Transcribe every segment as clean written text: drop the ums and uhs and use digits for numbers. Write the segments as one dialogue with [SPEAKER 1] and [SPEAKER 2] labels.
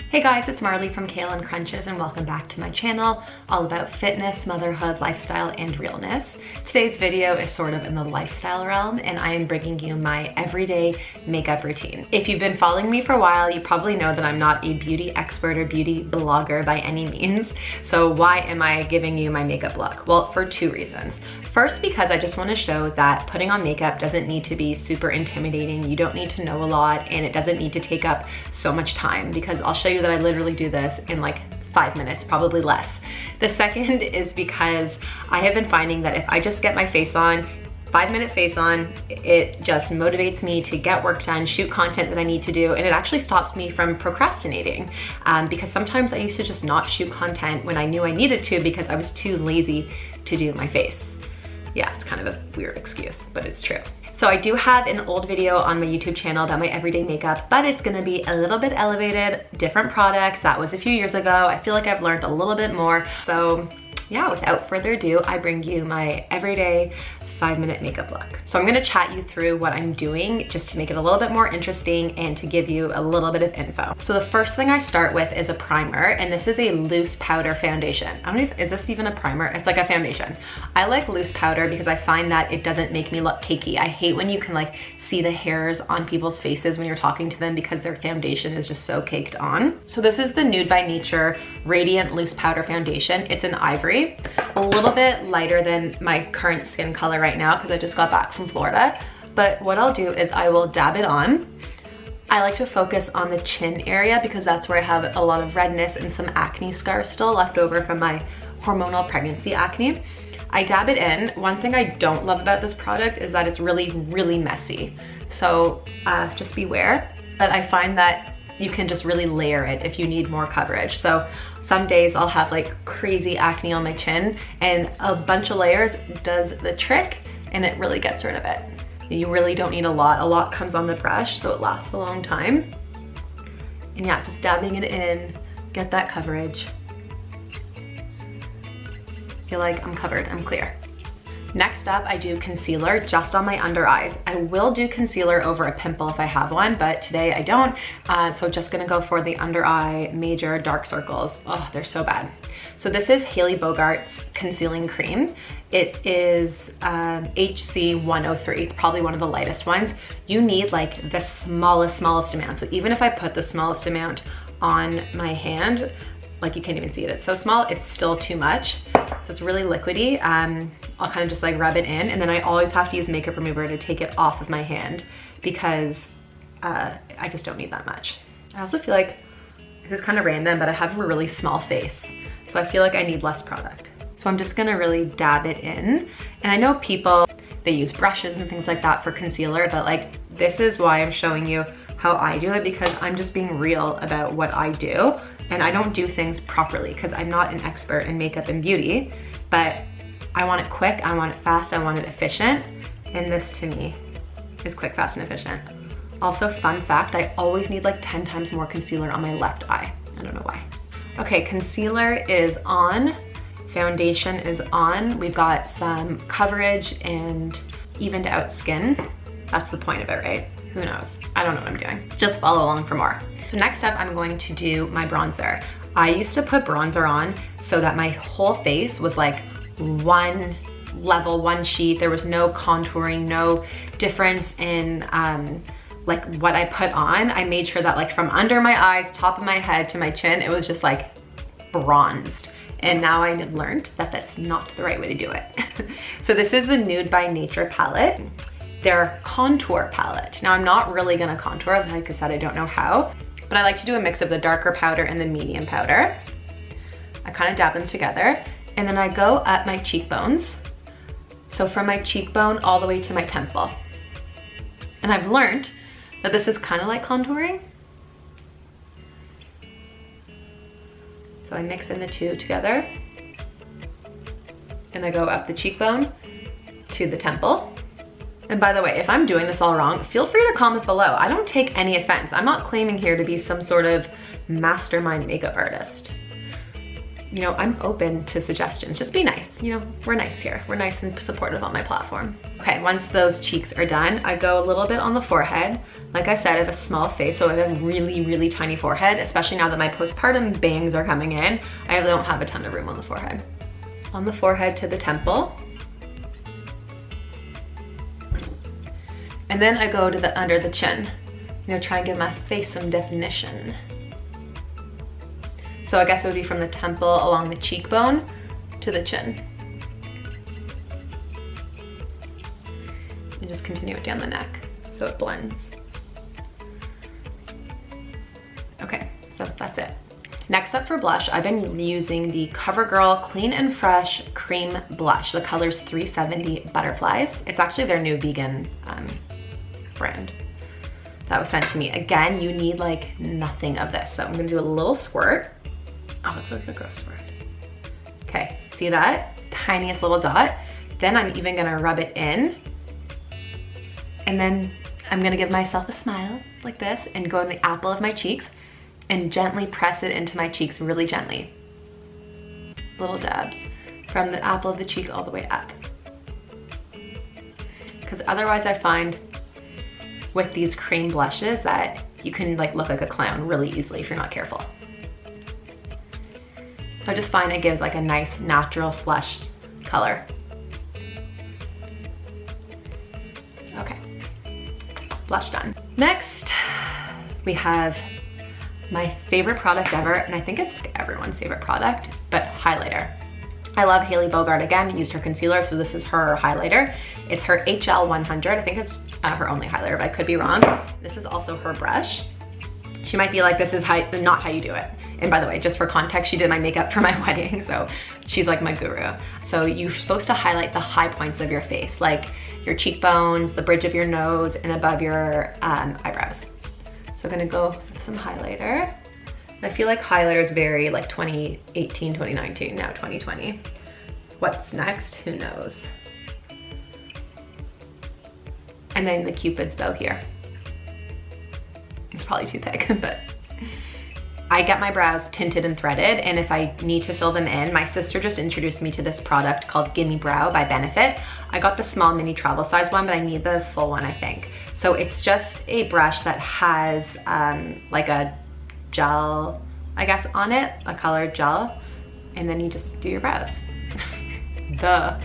[SPEAKER 1] Hey guys, it's Marley from Kale and Krunches and welcome back to my channel, all about fitness, motherhood, lifestyle, and realness. Today's video is sort of in the lifestyle realm and I am bringing you my everyday makeup routine. If you've been following me for a while, you probably know that I'm not a beauty expert or beauty blogger by any means. So why am I giving you my makeup look? Well, for two reasons. First, because I just want to show that putting on makeup doesn't need to be super intimidating. You don't need to know a lot and it doesn't need to take up so much time, because I'll show you that I literally do this in like 5 minutes, probably less. The second is because I have been finding that if I just get my face on, 5-minute face on, it just motivates me to get work done, shoot content that I need to do, and it actually stops me from procrastinating. Because sometimes I used to just not shoot content when I knew I needed to because I was too lazy to do my face. Yeah, it's kind of a weird excuse, but it's true. So I do have an old video on my YouTube channel about my everyday makeup, but it's gonna be a little bit elevated, different products. That was a few years ago. I feel like I've learned a little bit more. So yeah, without further ado, I bring you my everyday 5-minute makeup look. So I'm gonna chat you through what I'm doing just to make it a little bit more interesting and to give you a little bit of info. So the first thing I start with is a primer, and this is a loose powder foundation. I don't know if, is this even a primer? It's like a foundation. I like loose powder because I find that it doesn't make me look cakey. I hate when you can like see the hairs on people's faces when you're talking to them because their foundation is just so caked on. So this is the Nude by Nature Radiant Loose Powder Foundation. It's an ivory, a little bit lighter than my current skin color right now because I just got back from Florida. But what I'll do is I will dab it on. I like to focus on the chin area because that's where I have a lot of redness and some acne scars still left over from my hormonal pregnancy acne. I dab it in. One thing I don't love about this product is that it's really, really messy. So just beware. But I find that you can just really layer it if you need more coverage. So some days I'll have like crazy acne on my chin and a bunch of layers does the trick and it really gets rid of it. You really don't need a lot. A lot comes on the brush so it lasts a long time. And yeah, just dabbing it in, get that coverage. Feel like I'm covered, I'm clear. Next up, I do concealer just on my under eyes. I will do concealer over a pimple if I have one, but today I don't. So just gonna go for the under eye major dark circles. Oh, they're so bad. So this is Haley Bogart's concealing cream. It is HC 103. It's probably one of the lightest ones. You need like the smallest amount. So even if I put the smallest amount on my hand, like you can't even see it, it's so small, it's still too much. So it's really liquidy. I'll kind of just like rub it in, and then I always have to use makeup remover to take it off of my hand because I just don't need that much. I also feel like, this is kind of random, but I have a really small face. So I feel like I need less product. So I'm just gonna really dab it in. And I know people, they use brushes and things like that for concealer, but like this is why I'm showing you how I do it, because I'm just being real about what I do. And I don't do things properly because I'm not an expert in makeup and beauty, but I want it quick, I want it fast, I want it efficient. And this to me is quick, fast, and efficient. Also, fun fact, I always need like 10 times more concealer on my left eye. I don't know why. Okay, concealer is on, foundation is on. We've got some coverage and evened out skin. That's the point of it, right? Who knows? I don't know what I'm doing. Just follow along for more. So next up, I'm going to do my bronzer. I used to put bronzer on so that my whole face was like one level, one sheet. There was no contouring, no difference in like what I put on. I made sure that like from under my eyes, top of my head to my chin, it was just like bronzed. And now I learned that that's not the right way to do it. So this is the Nude by Nature palette. Their contour palette. Now I'm not really gonna contour, like I said, I don't know how, but I like to do a mix of the darker powder and the medium powder. I kind of dab them together, and then I go up my cheekbones. So from my cheekbone all the way to my temple. And I've learned that this is kind of like contouring. So I mix in the two together, and I go up the cheekbone to the temple. And by the way, if I'm doing this all wrong, feel free to comment below. I don't take any offense. I'm not claiming here to be some sort of mastermind makeup artist. you know, I'm open to suggestions. Just be nice, you know, we're nice here. We're nice and supportive on my platform. Okay, once those cheeks are done, I go a little bit on the forehead. Like I said, I have a small face, so I have a really, really tiny forehead, especially now that my postpartum bangs are coming in. I don't have a ton of room on the forehead. On the forehead to the temple. And then I go to the under the chin. You know, try and give my face some definition. So I guess it would be from the temple along the cheekbone to the chin. And just continue it down the neck so it blends. Okay, so that's it. Next up for blush, I've been using the CoverGirl Clean and Fresh Cream Blush. The color's 370 Butterflies. It's actually their new vegan brand that was sent to me. Again, you need like nothing of this. So I'm gonna do a little squirt. Oh, it's like a gross word. Okay, see that? Tiniest little dot. Then I'm even gonna rub it in. And then I'm gonna give myself a smile like this and go in the apple of my cheeks and gently press it into my cheeks, really gently. Little dabs from the apple of the cheek all the way up. Because otherwise I find with these cream blushes that you can like look like a clown really easily if you're not careful. I just find it gives like a nice natural flush color. Okay, blush done. Next, we have my favorite product ever, and I think it's everyone's favorite product, but highlighter. I love Hailey Bogart again. I used her concealer, so this is her highlighter. It's her HL100. I think it's her only highlighter, but I could be wrong. This is also her brush. She might be like, this is not how you do it. And by the way, just for context, she did my makeup for my wedding, so she's like my guru. So you're supposed to highlight the high points of your face, like your cheekbones, the bridge of your nose, and above your eyebrows. So I'm gonna go with some highlighter. I feel like highlighters vary like 2018, 2019, now 2020. What's next? Who knows? And then the Cupid's bow here. It's probably too thick, but I get my brows tinted and threaded, and if I need to fill them in, my sister just introduced me to this product called Gimme Brow by Benefit. I got the small mini travel size one, but I need the full one, I think. So it's just a brush that has like a gel, I guess, on it, a colored gel, and then you just do your brows. Duh.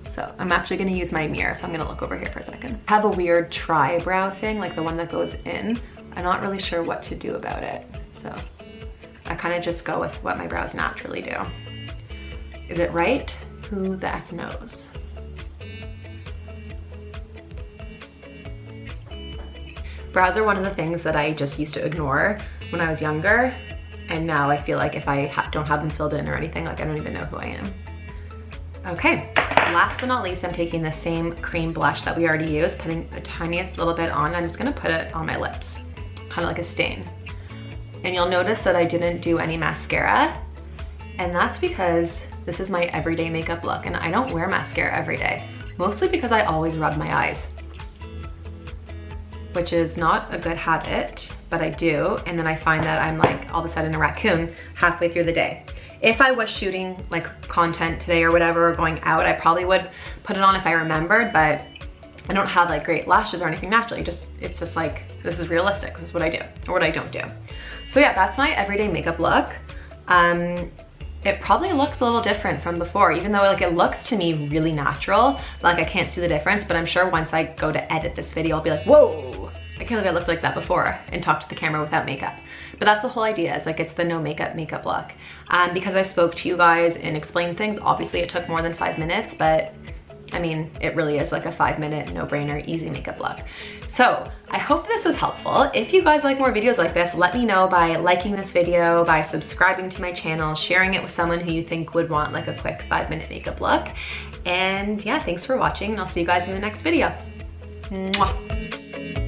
[SPEAKER 1] So I'm actually gonna use my mirror, so I'm gonna look over here for a second. I have a weird tri-brow thing, like the one that goes in. I'm not really sure what to do about it. So I kind of just go with what my brows naturally do. Is it right? Who the F knows? Brows are one of the things that I just used to ignore when I was younger. And now I feel like if I don't have them filled in or anything, like I don't even know who I am. Okay, last but not least, I'm taking the same cream blush that we already used, putting the tiniest little bit on. I'm just gonna put it on my lips, kind of like a stain. And you'll notice that I didn't do any mascara, and that's because this is my everyday makeup look, and I don't wear mascara every day, mostly because I always rub my eyes, which is not a good habit, but I do, and then I find that I'm like all of a sudden a raccoon halfway through the day. If I was shooting like content today or whatever, or going out, I probably would put it on if I remembered, but I don't have like great lashes or anything naturally. It's just like, this is realistic. This is what I do or what I don't do. So yeah, that's my everyday makeup look. It probably looks a little different from before, even though like it looks to me really natural. Like I can't see the difference, but I'm sure once I go to edit this video, I'll be like, whoa, I can't believe I looked like that before and talked to the camera without makeup. But that's the whole idea, is like it's the no makeup look. Because I spoke to you guys and explained things, obviously it took more than 5 minutes, but I mean, it really is like a 5-minute no-brainer, easy makeup look. So I hope this was helpful. If you guys like more videos like this, let me know by liking this video, by subscribing to my channel, sharing it with someone who you think would want like a quick 5-minute makeup look. And yeah, thanks for watching, and I'll see you guys in the next video. Mwah.